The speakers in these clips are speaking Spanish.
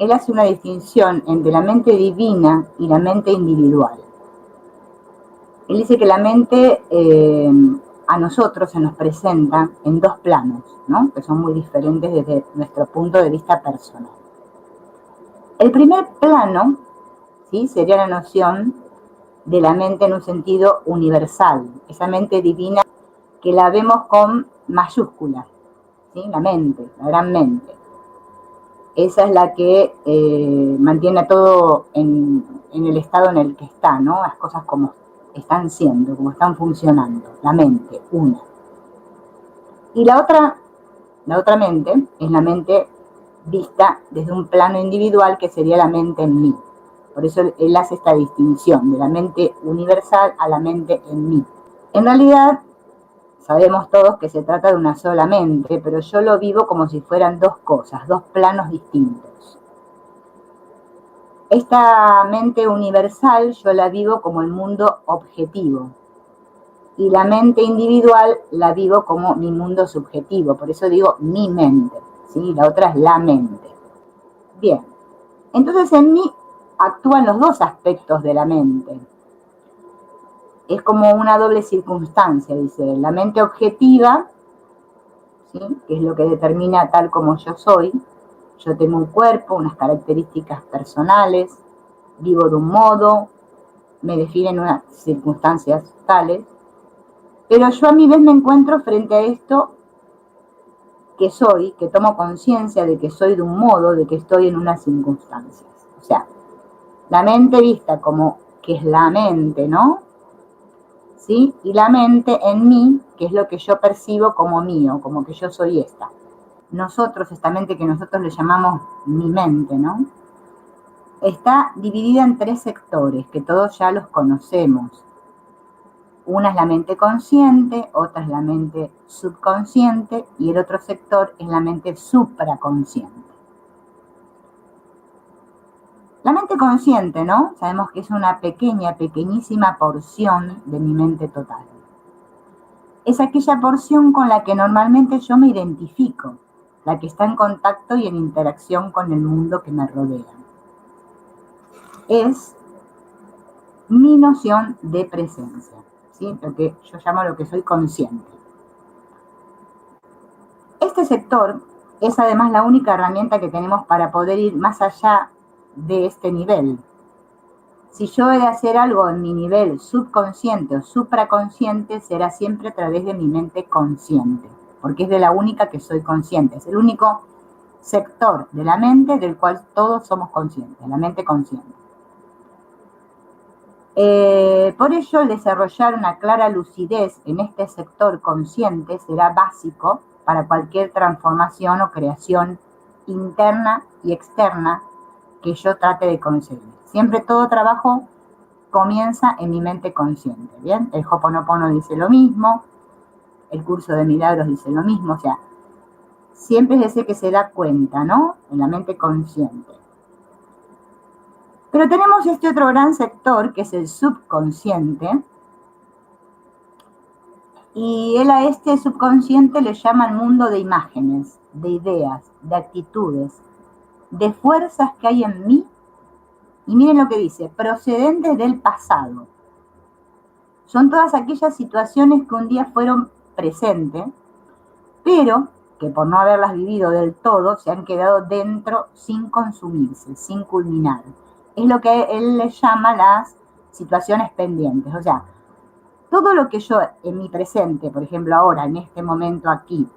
él hace una distinción entre la mente divina y la mente individual. Él dice que la mente a nosotros se nos presenta en dos planos, ¿no? Que son muy diferentes desde nuestro punto de vista personal. El primer plano, ¿sí?, sería la noción de la mente en un sentido universal, esa mente divina que la vemos con mayúsculas, ¿sí? La mente, la gran mente. Esa es la que mantiene a todo en el estado en el que está, ¿no? Las cosas como están siendo, como están funcionando, la mente, una. Y la otra mente es la mente vista desde un plano individual, que sería la mente en mí. Por eso él hace esta distinción de la mente universal a la mente en mí. En realidad, sabemos todos que se trata de una sola mente, pero yo lo vivo como si fueran dos cosas, dos planos distintos. Esta mente universal yo la vivo como el mundo objetivo, y la mente individual la vivo como mi mundo subjetivo, por eso digo mi mente, ¿sí? La otra es la mente. Bien, entonces en mí actúan los dos aspectos de la mente. Es como una doble circunstancia, dice, la mente objetiva, ¿sí?, que es lo que determina tal como yo soy. Yo tengo un cuerpo, unas características personales, vivo de un modo, me definen unas circunstancias tales, pero yo a mi vez me encuentro frente a esto que soy, que tomo conciencia de que soy de un modo, de que estoy en unas circunstancias. O sea, la mente vista como que es la mente, ¿no? ¿Sí? Y la mente en mí, que es lo que yo percibo como mío, como que yo soy esta. Nosotros, esta mente que nosotros le llamamos mi mente, ¿no?, está dividida en tres sectores, que todos ya los conocemos. Una es la mente consciente, otra es la mente subconsciente y el otro sector es la mente supraconsciente. La mente consciente, ¿no?, sabemos que es una pequeñísima porción de mi mente total. Es aquella porción con la que normalmente yo me identifico, la que está en contacto y en interacción con el mundo que me rodea. Es mi noción de presencia, ¿sí?, lo que yo llamo lo que soy consciente. Este sector es además la única herramienta que tenemos para poder ir más allá de este nivel. Si yo he de hacer algo en mi nivel subconsciente o supraconsciente, será siempre a través de mi mente consciente, porque es de la única que soy consciente. Es el único sector de la mente del cual todos somos conscientes, la mente consciente. Por ello, el desarrollar una clara lucidez en este sector consciente será básico para cualquier transformación o creación interna y externa que yo trate de conseguir. Siempre todo trabajo comienza en mi mente consciente, ¿bien? El Ho'oponopono dice lo mismo, el curso de milagros dice lo mismo, o sea, siempre es ese que se da cuenta, ¿no?, en la mente consciente. Pero tenemos este otro gran sector, que es el subconsciente, y él a este subconsciente le llama el mundo de imágenes, de ideas, de actitudes, de fuerzas que hay en mí, y miren lo que dice, procedentes del pasado. Son todas aquellas situaciones que un día fueron presentes, pero que por no haberlas vivido del todo, se han quedado dentro sin consumirse, sin culminar. Es lo que él le llama las situaciones pendientes. O sea, todo lo que yo en mi presente, por ejemplo ahora, en este momento aquí,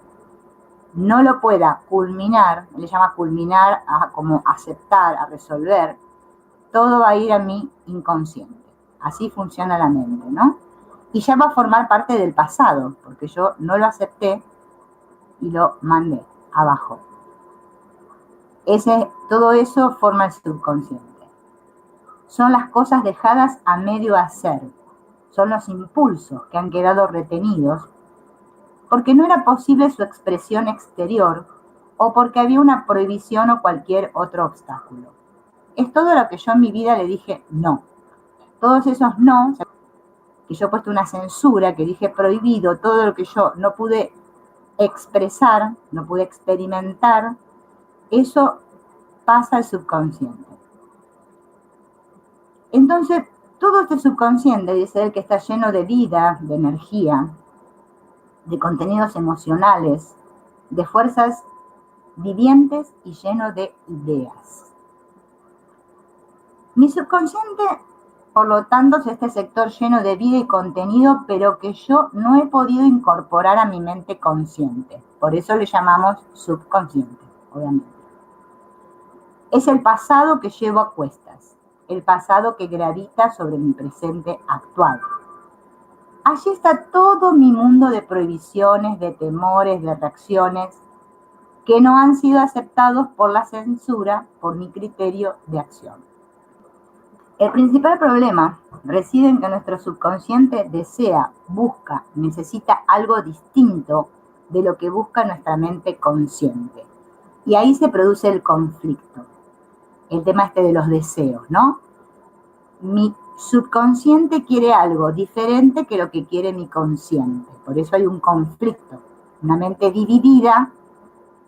no lo pueda culminar, le llama culminar a como aceptar, a resolver, todo va a ir a mi inconsciente. Así funciona la mente, ¿no? Y ya va a formar parte del pasado, porque yo no lo acepté y lo mandé abajo. Todo eso forma el subconsciente. Son las cosas dejadas a medio hacer. Son los impulsos que han quedado retenidos porque no era posible su expresión exterior o porque había una prohibición o cualquier otro obstáculo. Es todo lo que yo en mi vida le dije no. Todos esos no, que yo he puesto una censura, que dije prohibido, todo lo que yo no pude expresar, no pude experimentar, eso pasa al subconsciente. Entonces, todo este subconsciente, dice él, que está lleno de vida, de energía, de contenidos emocionales, de fuerzas vivientes y lleno de ideas. Mi subconsciente, por lo tanto, es este sector lleno de vida y contenido, pero que yo no he podido incorporar a mi mente consciente. Por eso le llamamos subconsciente, obviamente. Es el pasado que llevo a cuestas, el pasado que gravita sobre mi presente actual. Allí está todo mi mundo de prohibiciones, de temores, de reacciones que no han sido aceptados por la censura, por mi criterio de acción. El principal problema reside en que nuestro subconsciente desea, busca, necesita algo distinto de lo que busca nuestra mente consciente. Y ahí se produce el conflicto. El tema de los deseos, ¿no? Mi subconsciente quiere algo diferente que lo que quiere mi consciente. Por eso hay un conflicto. Una mente dividida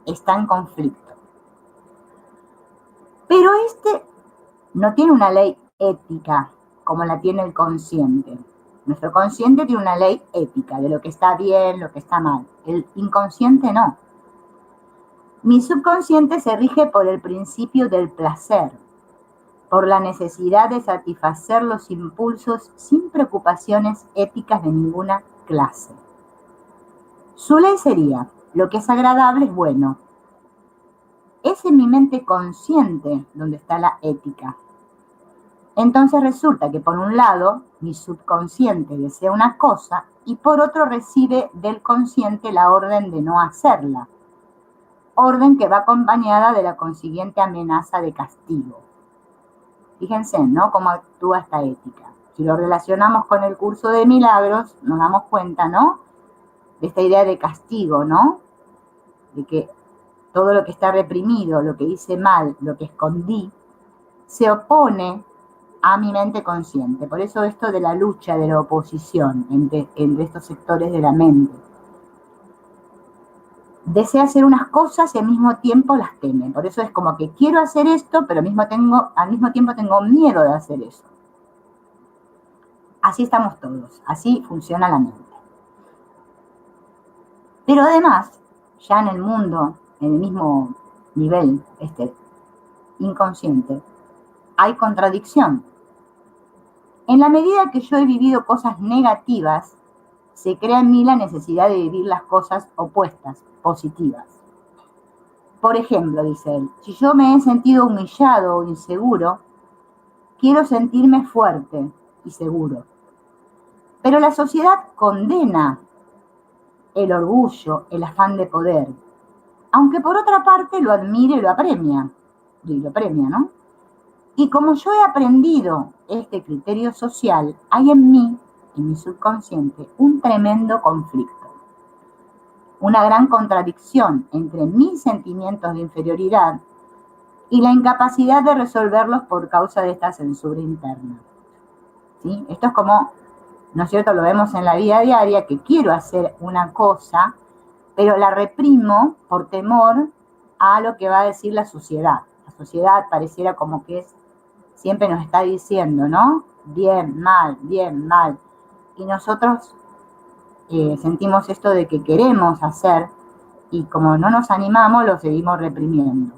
está en conflicto. Pero no tiene una ley ética como la tiene el consciente. Nuestro consciente tiene una ley ética de lo que está bien, lo que está mal. El inconsciente no. Mi subconsciente se rige por el principio del placer, por la necesidad de satisfacer los impulsos sin preocupaciones éticas de ninguna clase. Su ley sería, lo que es agradable es bueno. Es en mi mente consciente donde está la ética. Entonces resulta que por un lado, mi subconsciente desea una cosa y por otro recibe del consciente la orden de no hacerla. Orden que va acompañada de la consiguiente amenaza de castigo. Fíjense, ¿no? Cómo actúa esta ética. Si lo relacionamos con el curso de milagros, nos damos cuenta, ¿no? De esta idea de castigo, ¿no? De que todo lo que está reprimido, lo que hice mal, lo que escondí, se opone a mi mente consciente. Por eso esto de la lucha, de la oposición entre estos sectores de la mente. Desea hacer unas cosas y al mismo tiempo las teme. Por eso es como que quiero hacer esto, pero al mismo tiempo tengo miedo de hacer eso. Así estamos todos, así funciona la mente. Pero además, ya en el mundo, en el mismo nivel inconsciente, hay contradicción. En la medida que yo he vivido cosas negativas, se crea en mí la necesidad de vivir las cosas opuestas, positivas. Por ejemplo, dice él, si yo me he sentido humillado o inseguro, quiero sentirme fuerte y seguro. Pero la sociedad condena el orgullo, el afán de poder, aunque por otra parte lo admira y lo apremia, ¿no? Y como yo he aprendido este criterio social, hay en mí, en mi subconsciente, un tremendo conflicto. Una gran contradicción entre mis sentimientos de inferioridad y la incapacidad de resolverlos por causa de esta censura interna. ¿Sí? Esto es como, ¿no es cierto? Lo vemos en la vida diaria, que quiero hacer una cosa, pero la reprimo por temor a lo que va a decir la sociedad. La sociedad pareciera como que siempre nos está diciendo, ¿no? Bien, mal, bien, mal. Y nosotros sentimos esto de que queremos hacer y como no nos animamos, lo seguimos reprimiendo.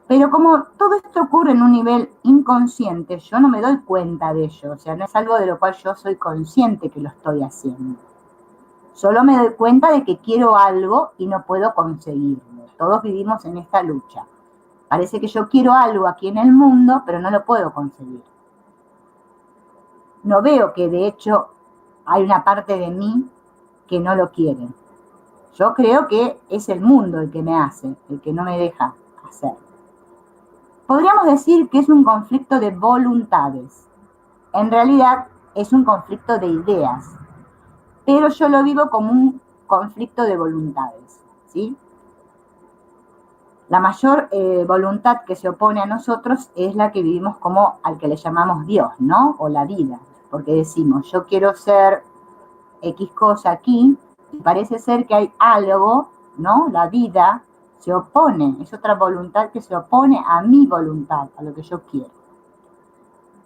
Pero como todo esto ocurre en un nivel inconsciente, yo no me doy cuenta de ello. O sea, no es algo de lo cual yo soy consciente que lo estoy haciendo. Solo me doy cuenta de que quiero algo y no puedo conseguirlo. Todos vivimos en esta lucha. Parece que yo quiero algo aquí en el mundo, pero no lo puedo conseguir. No veo que de hecho hay una parte de mí que no lo quiere. Yo creo que es el mundo el que me hace, el que no me deja hacer. Podríamos decir que es un conflicto de voluntades. En realidad es un conflicto de ideas, pero yo lo vivo como un conflicto de voluntades, ¿sí? La mayor voluntad que se opone a nosotros es la que vivimos como al que le llamamos Dios, ¿no? O la vida, porque decimos, yo quiero ser X cosa aquí, y parece ser que hay algo, ¿no? La vida se opone, es otra voluntad que se opone a mi voluntad, a lo que yo quiero.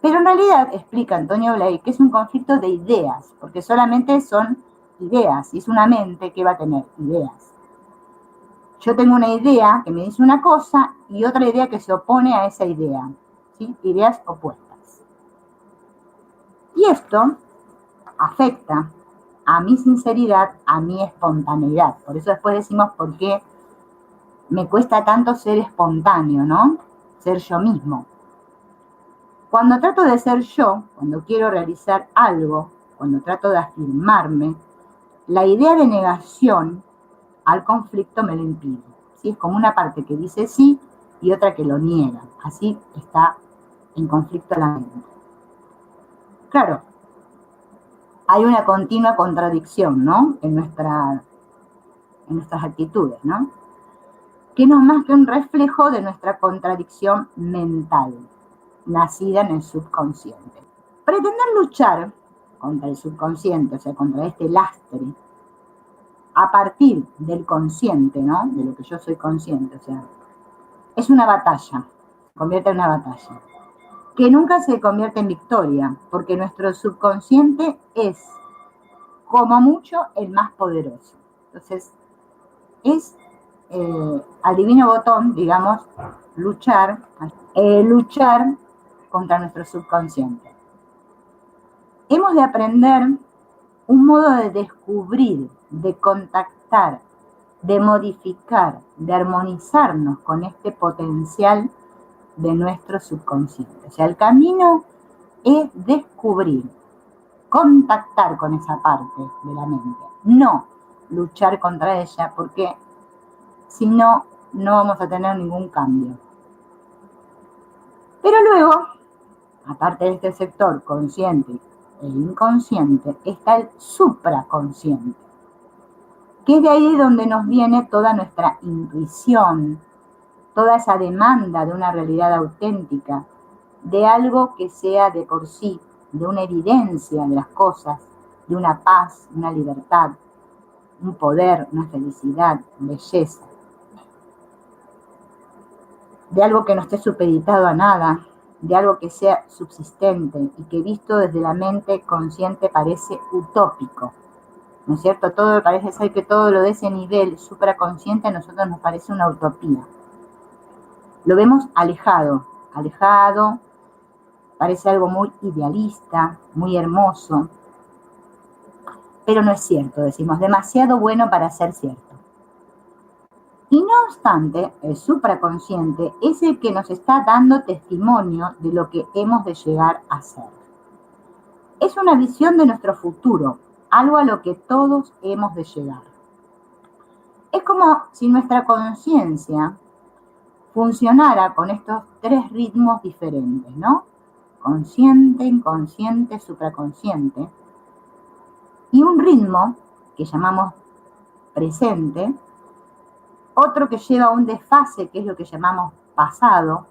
Pero en realidad, explica Antonio Blake, que es un conflicto de ideas, porque solamente son ideas, y es una mente que va a tener ideas. Yo tengo una idea que me dice una cosa y otra idea que se opone a esa idea, ¿sí? Ideas opuestas. Y esto afecta a mi sinceridad, a mi espontaneidad. Por eso después decimos por qué me cuesta tanto ser espontáneo, ¿no? Ser yo mismo. Cuando trato de ser yo, cuando quiero realizar algo, cuando trato de afirmarme, la idea de negación al conflicto me lo impide. ¿Sí? Es como una parte que dice sí y otra que lo niega. Así está en conflicto la mente. Claro, hay una continua contradicción, ¿no? En nuestras actitudes, ¿no? Que no es más que un reflejo de nuestra contradicción mental, nacida en el subconsciente. Pretender luchar contra el subconsciente, o sea, contra este lastre, a partir del consciente, ¿no? De lo que yo soy consciente, o sea, es una batalla, se convierte en una batalla, que nunca se convierte en victoria, porque nuestro subconsciente es, como mucho, el más poderoso. Entonces, es al divino botón, digamos, luchar contra nuestro subconsciente. Hemos de aprender un modo de descubrir, de contactar, de modificar, de armonizarnos con este potencial de nuestro subconsciente. O sea, el camino es descubrir, contactar con esa parte de la mente, no luchar contra ella, porque si no, no vamos a tener ningún cambio. Pero luego, aparte de este sector consciente e inconsciente, está el supraconsciente, que es de ahí donde nos viene toda nuestra intuición, toda esa demanda de una realidad auténtica, de algo que sea de por sí, de una evidencia de las cosas, de una paz, una libertad, un poder, una felicidad, belleza, de algo que no esté supeditado a nada, de algo que sea subsistente y que visto desde la mente consciente parece utópico, ¿no es cierto? Todo parece ser que todo lo de ese nivel supraconsciente a nosotros nos parece una utopía. Lo vemos alejado, parece algo muy idealista, muy hermoso, pero no es cierto, decimos, demasiado bueno para ser cierto. Y no obstante, el supraconsciente es el que nos está dando testimonio de lo que hemos de llegar a ser. Es una visión de nuestro futuro, algo a lo que todos hemos de llegar. Es como si nuestra conciencia funcionara con estos tres ritmos diferentes, ¿no? Consciente, inconsciente, supraconsciente. Y un ritmo que llamamos presente, otro que lleva a un desfase, que es lo que llamamos pasado,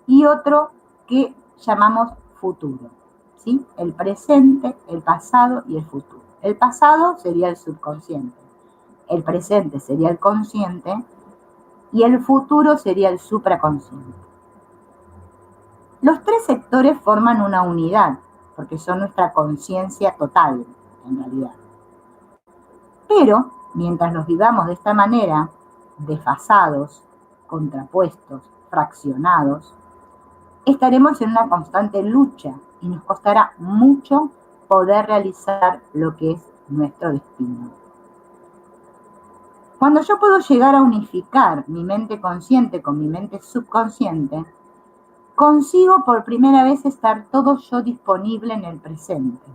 y otro que llamamos futuro, ¿sí? El presente, el pasado y el futuro. El pasado sería el subconsciente, el presente sería el consciente y el futuro sería el supraconsciente. Los tres sectores forman una unidad, porque son nuestra conciencia total, en realidad. Pero, mientras los vivamos de esta manera, desfasados, contrapuestos, fraccionados, estaremos en una constante lucha y nos costará mucho poder realizar lo que es nuestro destino. Cuando yo puedo llegar a unificar mi mente consciente con mi mente subconsciente, consigo por primera vez estar todo yo disponible en el presente.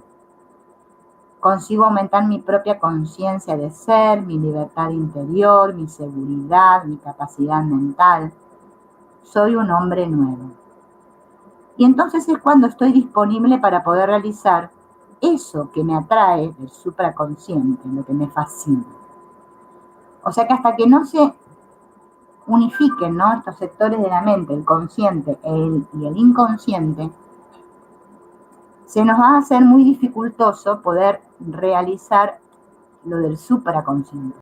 Consigo aumentar mi propia conciencia de ser, mi libertad interior, mi seguridad, mi capacidad mental. Soy un hombre nuevo. Y entonces es cuando estoy disponible para poder realizar eso que me atrae del supraconsciente, lo que me fascina. O sea que hasta que no se unifiquen, ¿no?, estos sectores de la mente, el consciente y el inconsciente, se nos va a hacer muy dificultoso poder realizar lo del supraconsciente.